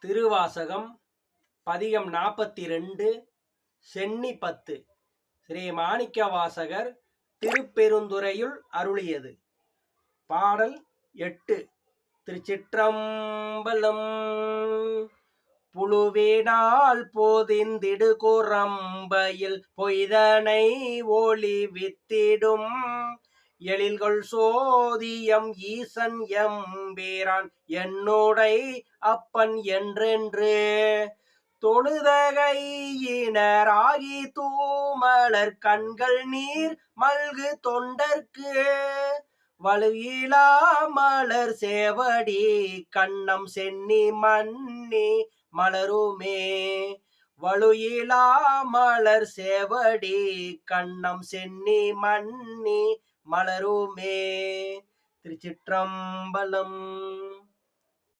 திருவாசகம் பதிகம் 42 சென்னி 10 ஸ்ரீ மாணிக்கவாசகர் திருப்பெருந்துறையுள் அருளியது. பாடல் 8. திருச்சிற்றம்பலம். புழுவினால் போதிந்திடு குரம்பையில் பொய்தனை ஒளி வித்திடும் எழில்கொள் சோதியம் ஈசன் எம்பீரான் என்னுடை அப்பன் என்றென்று தொழுதகையினராகி தூமலர் கண்கள் நீர் மல்கு தொண்டர்க்கு வலுயிலா மலர் சேவடி கண்ணம் சென்னி மன்னி மலருமே. வலுயிலா மலர் சேவடி கண்ணம் சென்னி மன்னி மலருமே. திருச்சிற்றம்பலம்.